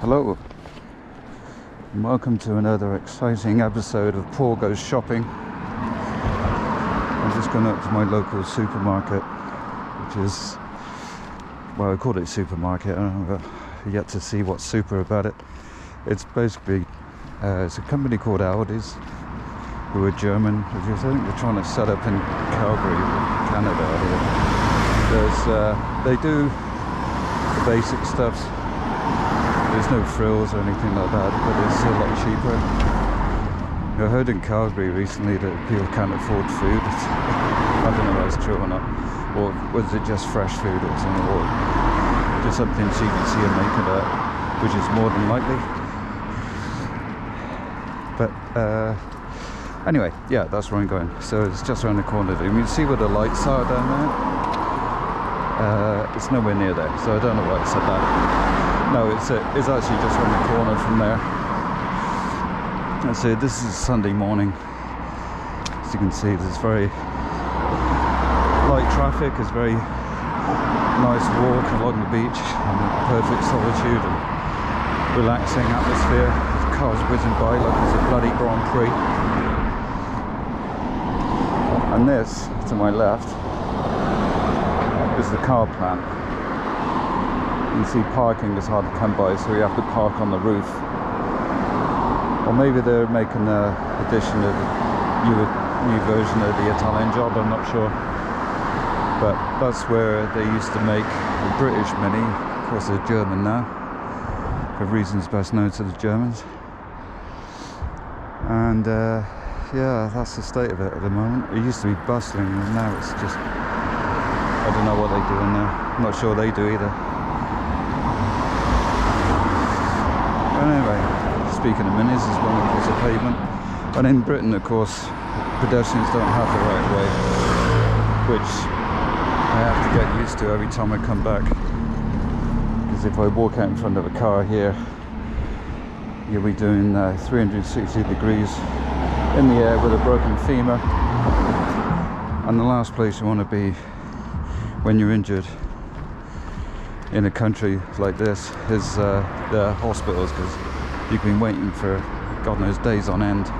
Hello, and welcome to another exciting episode of Paul Goes Shopping. I'm just going up to my local supermarket, which is, well, I call it supermarket. I don't know, I've yet to see what's super about it. It's basically, it's a company called Aldis, who are German. I think they're trying to set up in Calgary, Canada. They do the basic stuff. There's no frills or anything like that, but it's a lot cheaper. I heard in Calgary recently that people can't afford food. I don't know if that's true or not. Or was it just fresh food or something? Or just something so you can see them making it, which is more than likely. But anyway, yeah, that's where I'm going. So it's just around the corner. You can see where the lights are down there. It's nowhere near there, so I don't know why I said that. No, it's actually just around the corner from there. And so this is Sunday morning. As you can see, there's very light traffic. It's very nice walk along the beach in perfect solitude and relaxing atmosphere. Cars whizzing by like it's a bloody Grand Prix. And this, to my left, is the car plant. You see parking is hard to come by, so you have to park on the roof. Or maybe they're making an edition of the new version of the Italian Job, I'm not sure. But that's where they used to make the British Mini. Of course they're German now, for reasons best known to the Germans. And yeah, that's the state of it at the moment. It used to be bustling, and now it's just, I don't know what they do in there. I'm not sure they do either. Anyway, speaking of minis, there's one across the pavement. And in Britain, of course, pedestrians don't have the right of way, which I have to get used to every time I come back. Because if I walk out in front of a car here, you'll be doing 360 degrees in the air with a broken femur. And the last place you want to be when you're injured in a country like this is the hospitals, because you've been waiting for God knows days on end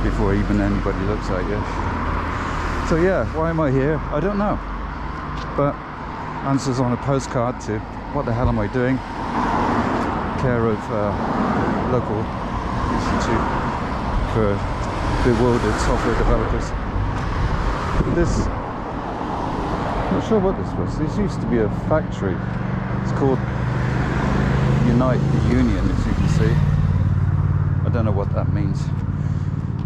before even anybody looks at you. So yeah, why am I here? I don't know, but answers on a postcard to what the hell am I doing? Care of local institute for bewildered software developers. This, I'm not sure what this was. This used to be a factory. It's called Unite the Union, as you can see. I don't know what that means,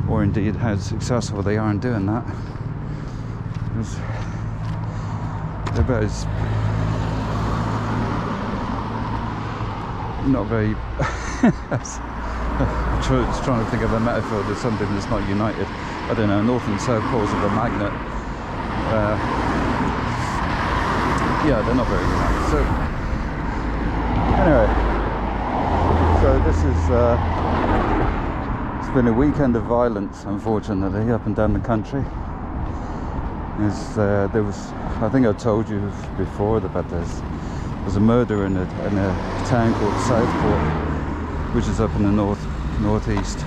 or indeed how successful they are in doing that. They're about as not very I'm trying to think of a metaphor to something that's not united. I don't know, north and south poles of a magnet. Yeah, they're not very united. So anyway, so this is it's been a weekend of violence, unfortunately, up and down the country. There was, I think I told you before about this. There's a murder in a town called Southport, which is up in the northwest.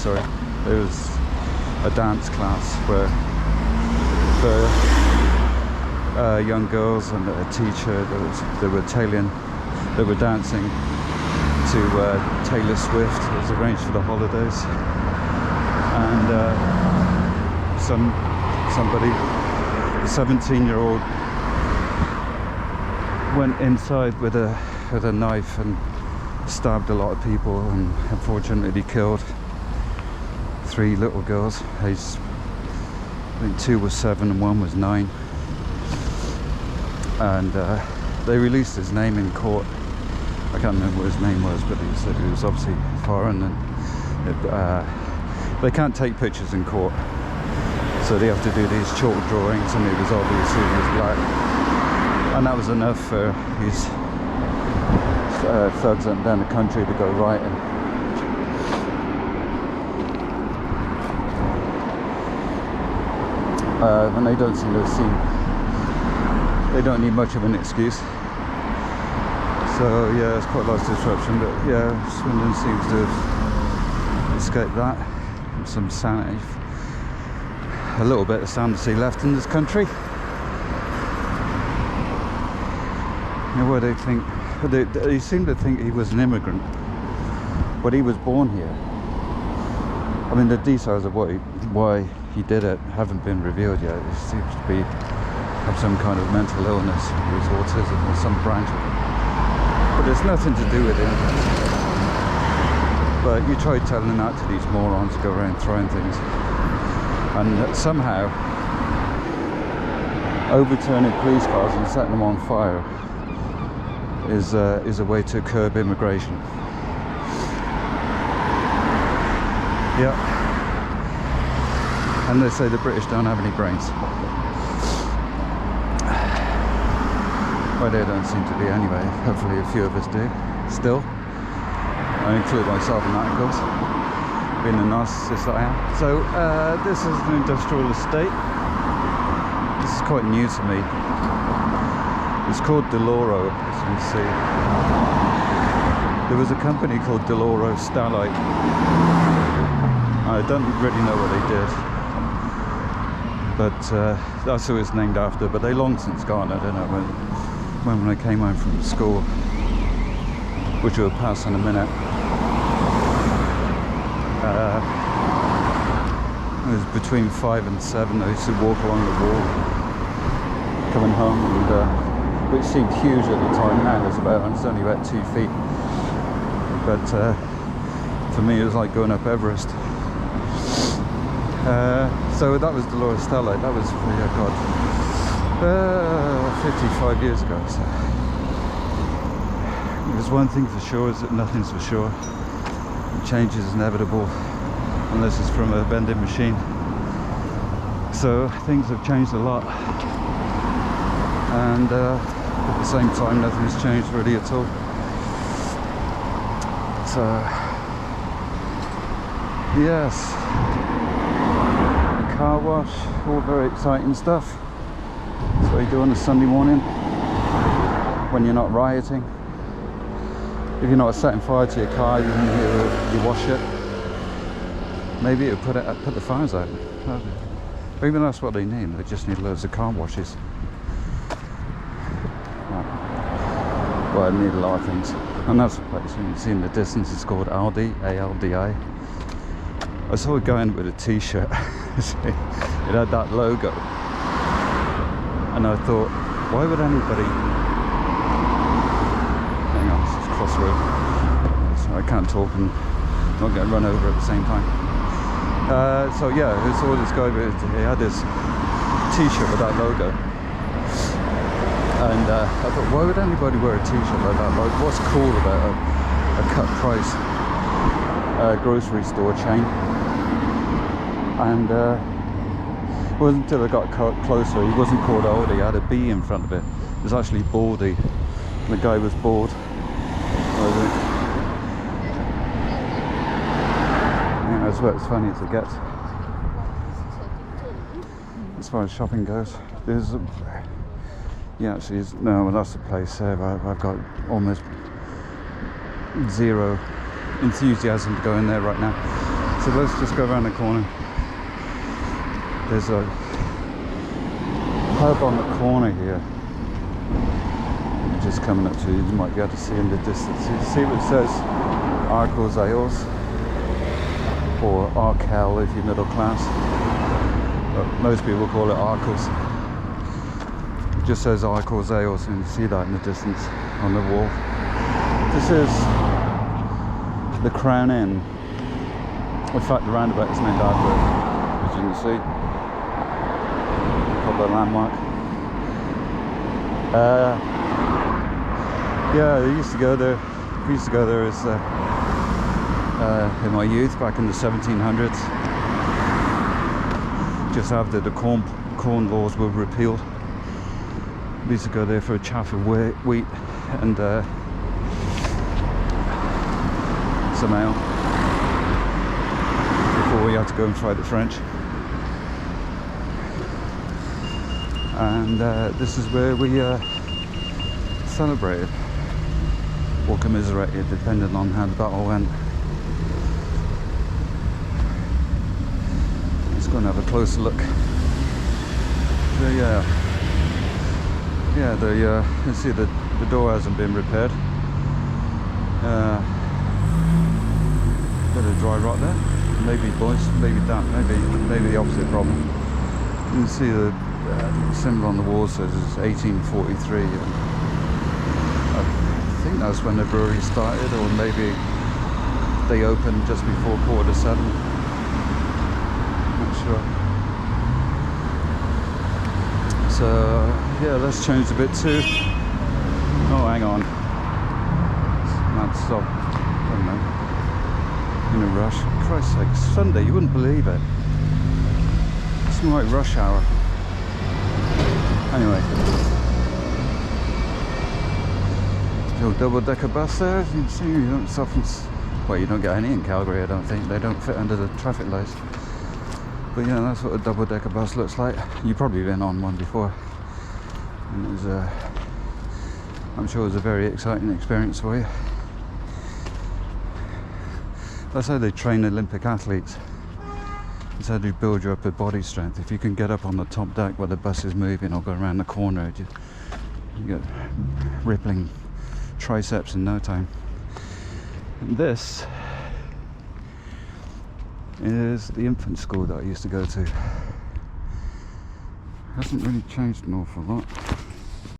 Sorry, there was a dance class where young girls and a teacher they were dancing to Taylor Swift. It was arranged for the holidays, and somebody, a 17-year-old, went inside with a knife and stabbed a lot of people, and unfortunately killed 3 little girls. I think 2 was 7 and 1 was 9. And they released his name in court. I can't remember what his name was, but he said he was obviously foreign, and they can't take pictures in court, so they have to do these chalk drawings, and it was obvious he was black, and that was enough for these thugs up and down the country to go rioting. And they don't seem to have seen, they don't need much of an excuse. So So yeah, it's quite a lot of disruption, but yeah, Swindon seems to have escaped that. Some sanity, a little bit of sanity left in this country. You know, where they think, they seem to think he was an immigrant, but he was born here. I mean, the details of why he did it haven't been revealed yet. He seems to have some kind of mental illness, with autism or some branch of it. But it's nothing to do with him. But you try telling that to these morons who go around throwing things, and somehow overturning police cars and setting them on fire is a way to curb immigration. Yeah. And they say the British don't have any brains. Well, they don't seem to be anyway. Hopefully a few of us do, still. I include myself in that, of course, being a narcissist that I am. So, this is an industrial estate. This is quite new to me. It's called Deloro, as you can see. There was a company called Deloro Starlight. I don't really know what they did, but that's who it's named after. But they long since gone. I don't know when I came home from school, which we'll pass in a minute. It was between 5 and 7. I used to walk along the wall coming home, and which seemed huge at the time. Now it's only about 2 feet, but for me it was like going up Everest. So that was Dolores Starlight. That was, oh God, 55 years ago. So there's one thing for sure, is that nothing's for sure. Change is inevitable unless it's from a vending machine. So things have changed a lot, and at the same time nothing's changed really at all. So yes, the car wash, all very exciting stuff. That's what you do on a Sunday morning when you're not rioting. If you're not setting fire to your car, you wash it. Maybe it'll put the fires out. Maybe that's what they need. They just need loads of car washes. Well, I need a lot of things. And that's the place you can see in the distance. It's called Aldi, A-L-D-I. I saw a guy with a t-shirt. It had that logo. And I thought, why would anybody... Crossroad, so I can't talk and not get run over at the same time. So yeah, I saw this guy, he had this t-shirt with that logo, and I thought, why would anybody wear a t-shirt like that? Like, what's cool about a cut price grocery store chain? And it wasn't until I got closer, he wasn't called Aldi, he had a B in front of it. It was actually Baldy. The guy was bald. Yeah, that's about as funny as it gets as far as shopping goes. There's no, that's the place there. I've got almost zero enthusiasm to go in there right now. So let's just go around the corner. There's a pub on the corner here. Just coming up to you, you might be able to see in the distance. You see what it says, Arkell's Ales, or Arkell if you're middle class. But most people call it Arkell's. It just says Arkell's Ales, and you see that in the distance on the wall. This is the Crown Inn. In fact, the roundabout is named after it, as you can see. Called the landmark. Yeah, I used to go there. We used to go there as in my youth, back in the 1700s, just after the corn laws were repealed. We used to go there for a chaff of wheat and some ale before we had to go and fight the French. And this is where we celebrated. or commiserated, depending on how the battle went. Let's go and have a closer look. So yeah, you can see the door hasn't been repaired. Bit of dry rot there. Maybe moist, maybe damp, maybe the opposite problem. You can see the symbol on the wall says it's 1843. I think that's when the brewery started, or maybe they opened just before 7:15. Not sure. So yeah, let's change a bit too. Oh, hang on. Mad stop. I don't know. In a rush. Christ's sake, Sunday, you wouldn't believe it. It's like rush hour. Anyway. Little double-decker bus there, as you can see. You don't often, well, you don't get any in Calgary, I don't think. They don't fit under the traffic lights. But yeah, that's what a double-decker bus looks like. You've probably been on one before. And it was I'm sure it was a very exciting experience for you. That's how they train Olympic athletes. It's how they build you up with body strength. If you can get up on the top deck while the bus is moving or go around the corner, you get rippling triceps in no time. And this is the infant school that I used to go to. Hasn't really changed an awful lot.